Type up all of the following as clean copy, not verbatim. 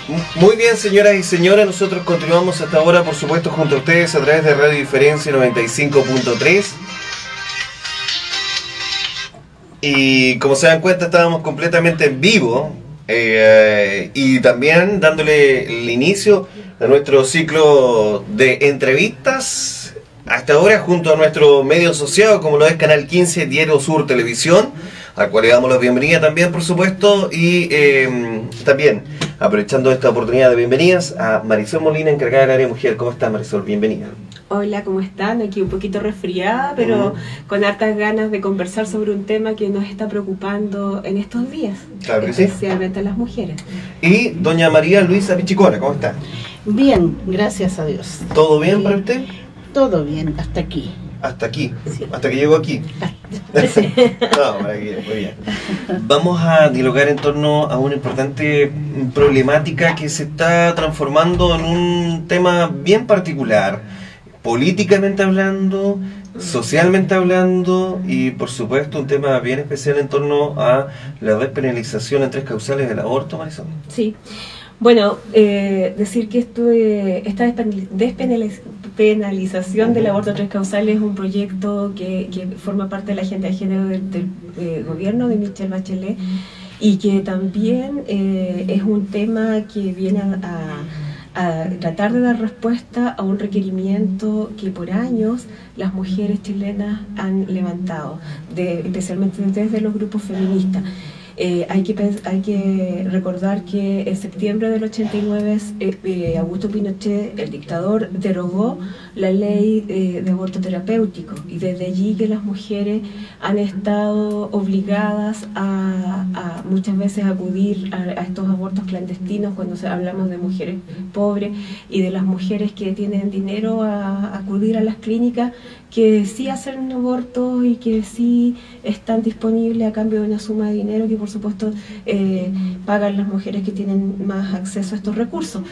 Muy bien, señoras y señores, nosotros continuamos hasta ahora, por supuesto, junto a ustedes a través de Radio Diferencia 95.3. Y como se dan cuenta, estábamos completamente en vivo y también dándole el inicio a nuestro ciclo de entrevistas hasta ahora junto a nuestro medio asociado, como lo es Canal 15, Diario Sur Televisión, al cual le damos la bienvenida también, por supuesto, y también aprovechando esta oportunidad de bienvenidas a Marisol Molina, encargada del área mujer. ¿Cómo está, Marisol? Bienvenida. Hola, ¿cómo están? Aquí un poquito resfriada, pero con hartas ganas de conversar sobre un tema que nos está preocupando en estos días, Claro que especialmente a las mujeres. Y doña María Luisa Pichicona, ¿cómo está? Bien, gracias a Dios. ¿Todo bien para usted? Todo bien, hasta aquí. Hasta aquí, Sí. hasta que llego aquí. Sí. No, para aquí, muy bien. Vamos a dialogar en torno a una importante problemática que se está transformando en un tema bien particular, políticamente hablando, socialmente hablando y por supuesto un tema bien especial en torno a la despenalización en 3 causales del aborto, Marisol. Sí. Bueno, decir que esta despenalización del aborto a 3 causales es un proyecto que forma parte de la agenda de género del gobierno de Michelle Bachelet y que también es un tema que viene a tratar de dar respuesta a un requerimiento que por años las mujeres chilenas han levantado, especialmente desde los grupos feministas. Hay que recordar que en septiembre del 89 Augusto Pinochet, el dictador, derogó la ley de aborto terapéutico y desde allí que las mujeres han estado obligadas a muchas veces acudir a estos abortos clandestinos cuando hablamos de mujeres pobres y de las mujeres que tienen dinero a acudir a las clínicas que sí hacen abortos y que sí están disponibles a cambio de una suma de dinero que por supuesto pagan las mujeres que tienen más acceso a estos recursos.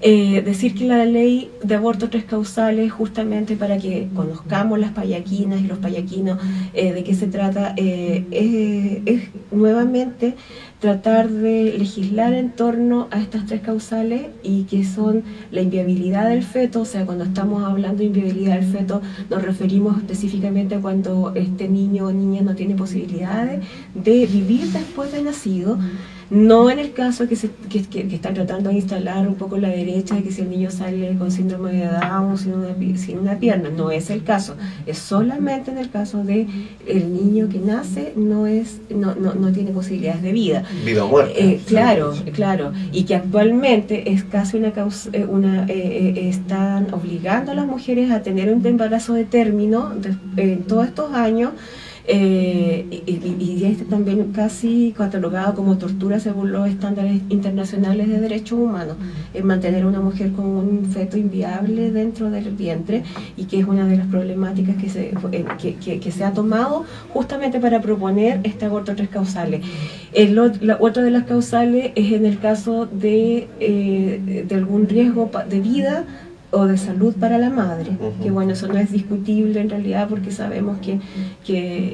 Decir que la ley de aborto 3 causales, justamente para que conozcamos las payaquinas y los payaquinos de qué se trata, es nuevamente tratar de legislar en torno a estas 3 causales y que son la inviabilidad del feto. O sea, cuando estamos hablando de inviabilidad del feto nos referimos específicamente a cuando este niño o niña no tiene posibilidades de vivir después de nacido. No en el caso que están tratando de instalar un poco la derecha, de que si el niño sale con síndrome de Down sin una pierna, no es el caso. Es solamente en el caso de el niño que nace no tiene posibilidades de vida. Vida o muerte. Claro. Y que actualmente es casi están obligando a las mujeres a tener un embarazo de término en todos estos años. Y está también casi catalogado como tortura según los estándares internacionales de derechos humanos, mantener a una mujer con un feto inviable dentro del vientre, y que es una de las problemáticas que se ha tomado justamente para proponer este aborto a 3 causales. Otra de las causales es en el caso de algún riesgo de vida o de salud para la madre, que bueno, eso no es discutible en realidad porque sabemos que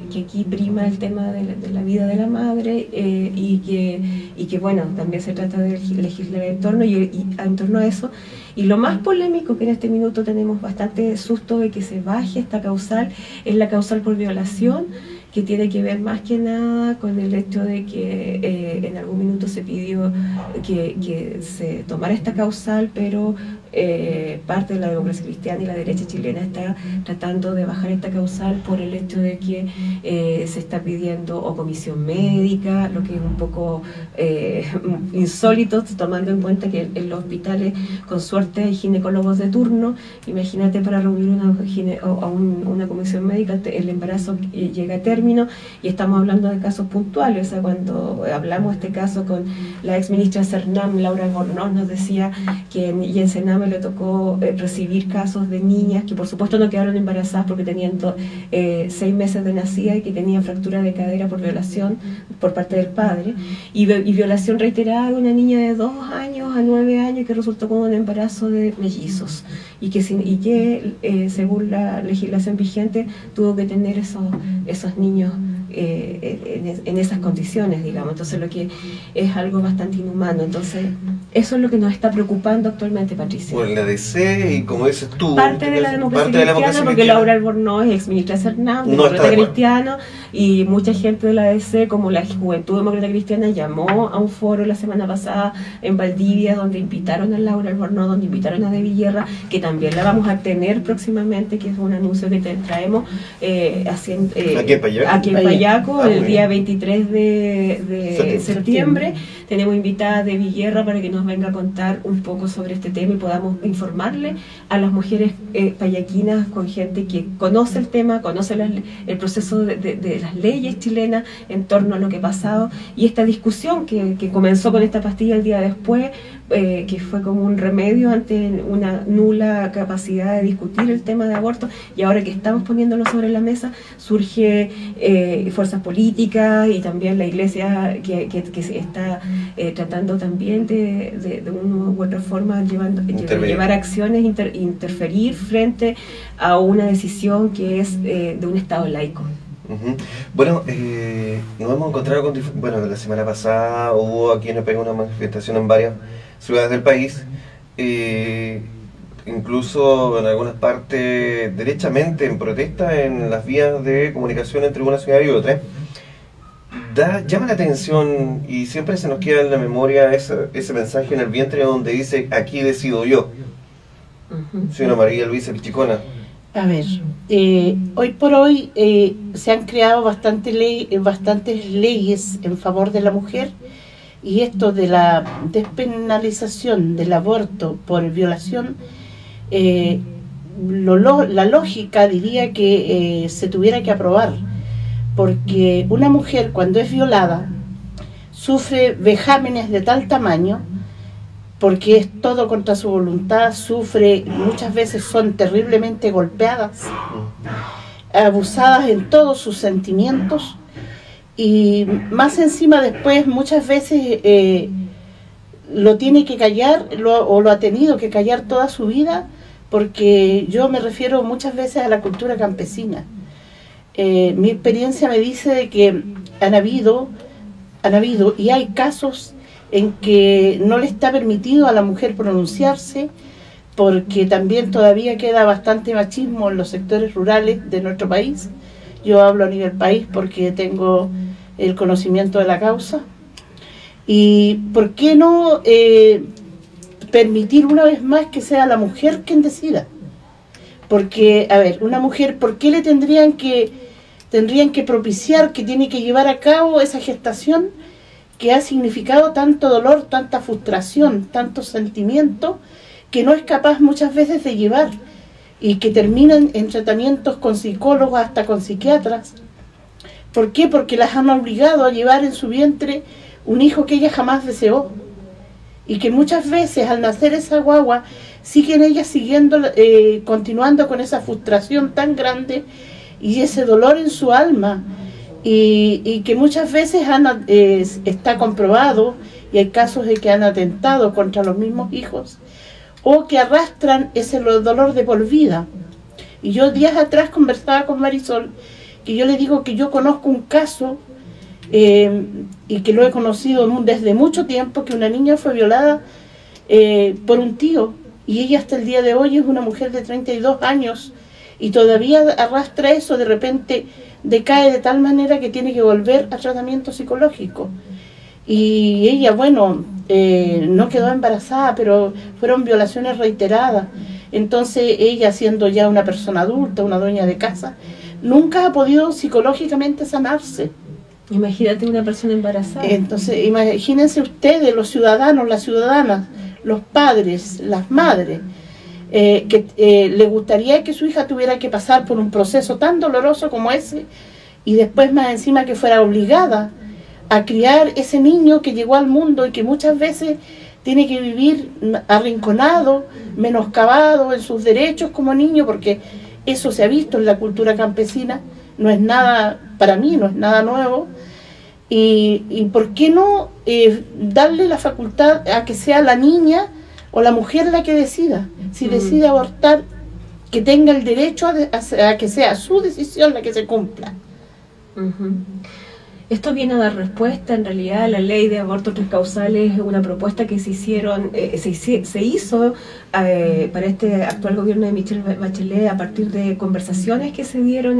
aquí prima el tema de la vida de la madre y que bueno, también se trata de legislar en torno a eso. Y lo más polémico, que en este minuto tenemos bastante susto de que se baje esta causal, es la causal por violación, que tiene que ver más que nada con el hecho de que en algún minuto se pidió que se tomara esta causal, pero parte de la democracia cristiana y la derecha chilena está tratando de bajar esta causal por el hecho de que se está pidiendo o comisión médica, lo que es un poco insólito, tomando en cuenta que en los hospitales con suerte hay ginecólogos de turno. Imagínate, para reunir una comisión médica el embarazo llega a término, y estamos hablando de casos puntuales. O sea, cuando hablamos de este caso con la ex ministra Cernam, Laura Albornoz, nos decía que en Sename le tocó recibir casos de niñas que por supuesto no quedaron embarazadas porque tenían 6 meses de nacida y que tenían fractura de cadera por violación por parte del padre, y violación reiterada de una niña de 2 años a 9 años que resultó con un embarazo de mellizos y que según la legislación vigente tuvo que tener esos niños en esas condiciones, digamos. Entonces lo que es algo bastante inhumano. Entonces Eso es lo que nos está preocupando actualmente, Patricia. Bueno, la DC y como dices tú, Parte de la democracia cristiana, porque Laura Albornoz es ex ministra de Cernam, no demócrata cristiano, y mucha gente de la DC, como la Juventud Demócrata Cristiana, llamó a un foro la semana pasada en Valdivia, donde invitaron a Laura Albornoz, donde invitaron a De Villerra, que también la vamos a tener próximamente, que es un anuncio que te traemos aquí en Payaco, el día 23 de septiembre. Tenemos invitada a De Villerra para que nos venga a contar un poco sobre este tema y podamos informarle a las mujeres payaquinas, con gente que conoce el tema, conoce el proceso de las leyes chilenas en torno a lo que ha pasado, y esta discusión que comenzó con esta pastilla el día después, que fue como un remedio ante una nula capacidad de discutir el tema de aborto, y ahora que estamos poniéndolo sobre la mesa, surge fuerzas políticas y también la iglesia que está tratando también de una u otra forma llevar acciones, interferir frente a una decisión que es de un Estado laico. Bueno, nos hemos encontrado con... Bueno, la semana pasada hubo aquí en El País una manifestación en varias ciudades del país, incluso en algunas partes derechamente en protesta en las vías de comunicación entre una ciudad y otra. Llama la atención y siempre se nos queda en la memoria ese mensaje en el vientre donde dice: aquí decido yo. Señora María Luisa Pichicona. A ver, hoy por hoy se han creado bastantes leyes en favor de la mujer, y esto de la despenalización del aborto por violación, la lógica diría que se tuviera que aprobar, porque una mujer cuando es violada sufre vejámenes de tal tamaño, porque es todo contra su voluntad, sufre, muchas veces son terriblemente golpeadas, abusadas en todos sus sentimientos, y más encima después muchas veces lo tiene que callar, o lo ha tenido que callar toda su vida, porque yo me refiero muchas veces a la cultura campesina. Mi experiencia me dice de que han habido y hay casos en que no le está permitido a la mujer pronunciarse, porque también todavía queda bastante machismo en los sectores rurales de nuestro país. Yo hablo a nivel país porque tengo el conocimiento de la causa. ¿Y por qué no permitir una vez más que sea la mujer quien decida? Porque, a ver, una mujer, ¿por qué le tendrían que propiciar que tiene que llevar a cabo esa gestación que ha significado tanto dolor, tanta frustración, tanto sentimiento, que no es capaz muchas veces de llevar, y que terminan en tratamientos con psicólogos, hasta con psiquiatras? ¿Por qué? Porque las han obligado a llevar en su vientre un hijo que ella jamás deseó, y que muchas veces al nacer esa guagua siguen ellas continuando con esa frustración tan grande y ese dolor en su alma, y que muchas veces está comprobado, y hay casos de que han atentado contra los mismos hijos, o que arrastran ese dolor de por vida. Y yo días atrás conversaba con Marisol, que yo le digo que yo conozco un caso, y que lo he conocido desde mucho tiempo, que una niña fue violada por un tío, y ella hasta el día de hoy es una mujer de 32 años, y todavía arrastra eso. De repente decae de tal manera que tiene que volver a tratamiento psicológico. Y ella, bueno, no quedó embarazada, pero fueron violaciones reiteradas. Entonces ella, siendo ya una persona adulta, una dueña de casa, nunca ha podido psicológicamente sanarse. Imagínate una persona embarazada. Entonces, imagínense ustedes, los ciudadanos, las ciudadanas, los padres, las madres, que le gustaría que su hija tuviera que pasar por un proceso tan doloroso como ese, y después más encima que fuera obligada a criar ese niño que llegó al mundo y que muchas veces tiene que vivir arrinconado, menoscabado en sus derechos como niño, porque eso se ha visto en la cultura campesina, no es nada, para mí no es nada nuevo. Y ¿por qué no darle la facultad a que sea la niña o la mujer la que decida? Si decide abortar, que tenga el derecho a que sea su decisión la que se cumpla. Esto viene a dar respuesta. En realidad, la ley de aborto tres causales es una propuesta que se hizo para este actual gobierno de Michelle Bachelet a partir de conversaciones que se dieron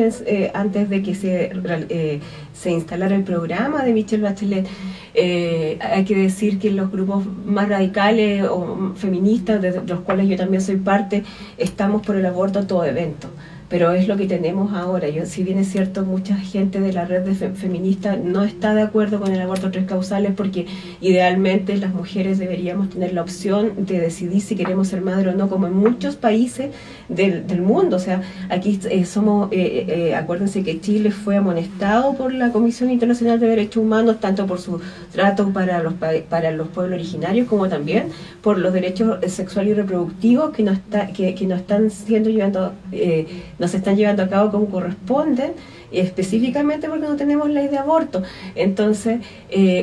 antes de que se instalara el programa de Michelle Bachelet. Hay que decir que los grupos más radicales o feministas, de los cuales yo también soy parte, estamos por el aborto a todo evento. Pero es lo que tenemos ahora. Si bien es cierto, mucha gente de la red de feminista no está de acuerdo con el aborto tres causales, porque idealmente las mujeres deberíamos tener la opción de decidir si queremos ser madre o no, como en muchos países del mundo. O sea, aquí acuérdense que Chile fue amonestado por la Comisión Internacional de Derechos Humanos, tanto por su trato para los pueblos originarios, como también por los derechos sexuales y reproductivos que no están no se están llevando a cabo como corresponden, específicamente porque no tenemos ley de aborto. Entonces,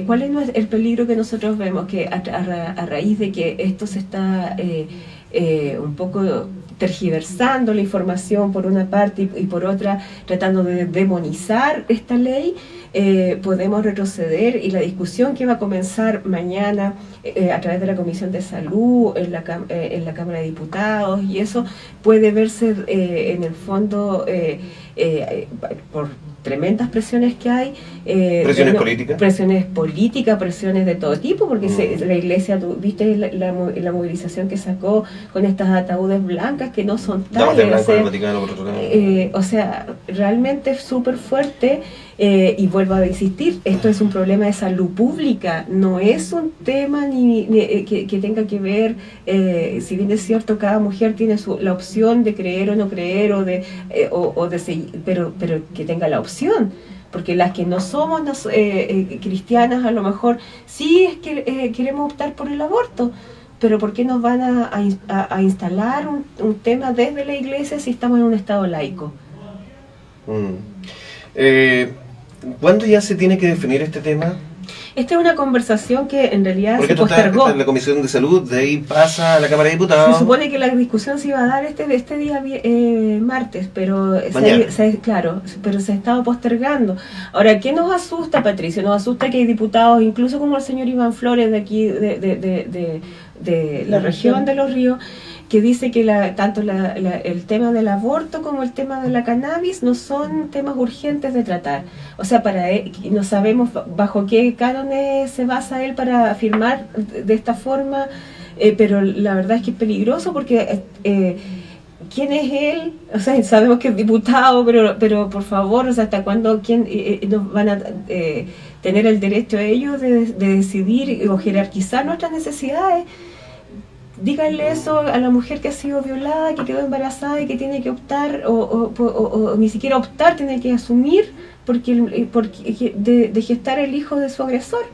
¿cuál es el peligro que nosotros vemos? Que a raíz de que esto se está un poco tergiversando la información por una parte y por otra tratando de demonizar esta ley, podemos retroceder, y la discusión que va a comenzar mañana a través de la Comisión de Salud en la Cámara de Diputados, y eso puede verse en el fondo por tremendas presiones que hay. ¿Presiones políticas? Presiones políticas, presiones de todo tipo, porque la Iglesia, viste la movilización que sacó con estas ataúdes blancas que no son tales. O sea, realmente es súper fuerte. Y vuelvo a insistir, esto es un problema de salud pública, no es un tema que tenga que ver, si bien es cierto, cada mujer tiene la opción de creer o no creer, o de seguir, pero que tenga la opción. Porque las que no somos cristianas, a lo mejor sí es que queremos optar por el aborto, pero ¿por qué nos van a instalar un tema desde la Iglesia si estamos en un estado laico? ¿Cuándo ya se tiene que definir este tema? Esta es una conversación que en realidad porque se postergó. Está en la Comisión de Salud, de ahí pasa a la Cámara de Diputados. Se supone que la discusión se iba a dar este día martes, pero se ha estado postergando. Ahora, ¿qué nos asusta, Patricio? Nos asusta que hay diputados, incluso como el señor Iván Flores de aquí, de la región de Los Ríos, que dice que tanto el tema del aborto como el tema de la cannabis no son temas urgentes de tratar. O sea, para él, no sabemos bajo qué cánones se basa él para afirmar de esta forma, pero la verdad es que es peligroso porque ¿quién es él? O sea, sabemos que es diputado, pero por favor, o sea, ¿hasta cuándo nos van a tener el derecho ellos de decidir o jerarquizar nuestras necesidades? Díganle eso a la mujer que ha sido violada, que quedó embarazada y que tiene que optar, o ni siquiera optar, tiene que asumir porque de gestar el hijo de su agresor.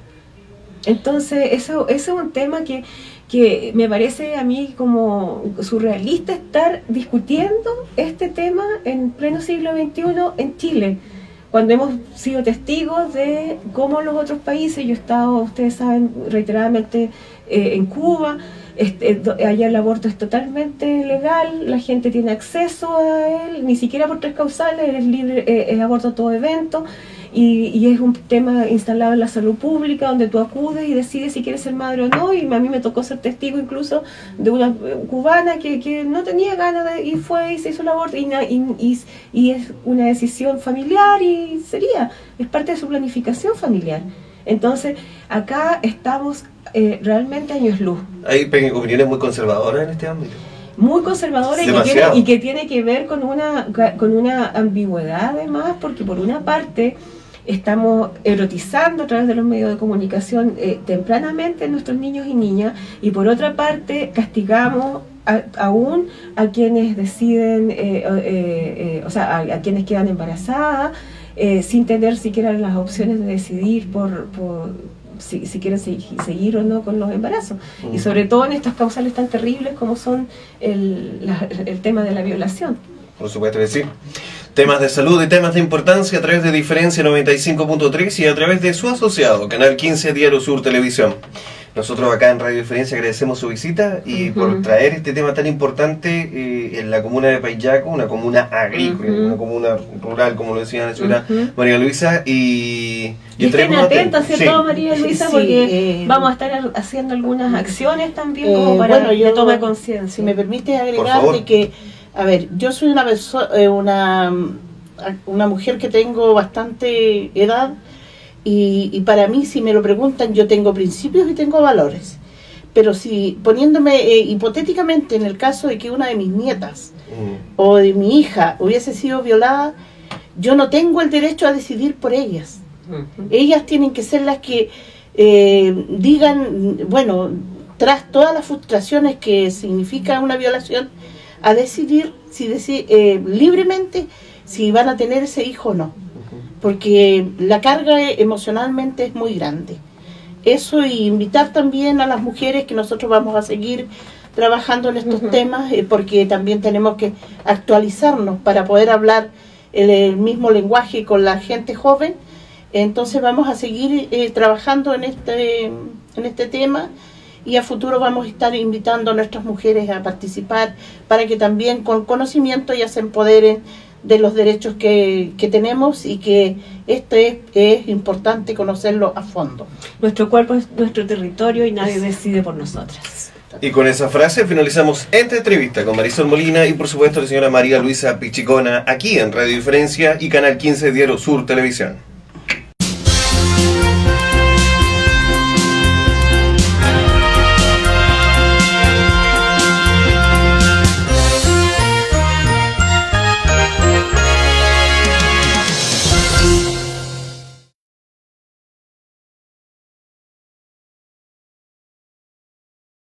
Entonces, eso es un tema que me parece a mí como surrealista estar discutiendo este tema en pleno siglo XXI en Chile, cuando hemos sido testigos de cómo los otros países, yo he estado, ustedes saben, reiteradamente en Cuba. Allá el aborto es totalmente legal, la gente tiene acceso a él, ni siquiera por tres causales, es libre, es aborto a todo evento, y es un tema instalado en la salud pública donde tú acudes y decides si quieres ser madre o no. Y a mí me tocó ser testigo incluso de una cubana que no tenía ganas y fue y se hizo el aborto, y es una decisión familiar y es parte de su planificación familiar. Entonces acá estamos realmente años luz. Hay opiniones muy conservadoras en este ámbito. Muy conservadora y que tiene que ver con una ambigüedad además, porque por una parte estamos erotizando a través de los medios de comunicación tempranamente a nuestros niños y niñas, y por otra parte castigamos aún a quienes deciden, o sea, a quienes quedan embarazadas sin tener siquiera las opciones de decidir por si quieren seguir o no con los embarazos. Y sobre todo en estas causales tan terribles como son el tema de la violación. Por supuesto que sí. Temas de salud y temas de importancia a través de Diferencia 95.3 y a través de su asociado, Canal 15 Diario Sur Televisión. Nosotros acá en Radio Diferencia agradecemos su visita y por traer este tema tan importante en la comuna de Paillaco, una comuna agrícola, una comuna rural, como lo decía la señora María Luisa, y estén atentos, ¿cierto, María Luisa? Sí, porque vamos a estar haciendo algunas acciones también como para que tome conciencia. Si me permite agregar de que, a ver, yo soy una mujer que tengo bastante edad, y para mí, si me lo preguntan, yo tengo principios y tengo valores. Pero si poniéndome hipotéticamente en el caso de que una de mis nietas o de mi hija hubiese sido violada, yo no tengo el derecho a decidir por ellas. Ellas tienen que ser las que digan, bueno, tras todas las frustraciones que significa una violación, a decidir libremente si van a tener ese hijo o no. Porque la carga emocionalmente es muy grande. Eso, y invitar también a las mujeres que nosotros vamos a seguir trabajando en estos temas, porque también tenemos que actualizarnos para poder hablar el mismo lenguaje con la gente joven. Entonces vamos a seguir trabajando en este tema, y a futuro vamos a estar invitando a nuestras mujeres a participar para que también con conocimiento ellas se empoderen de los derechos que tenemos, y que es importante conocerlo a fondo. Nuestro cuerpo es nuestro territorio y nadie decide por nosotras. Y con esa frase finalizamos esta entrevista con Marisol Molina y por supuesto la señora María Luisa Pichicona, aquí en Radio Diferencia y Canal 15 Diario Sur Televisión.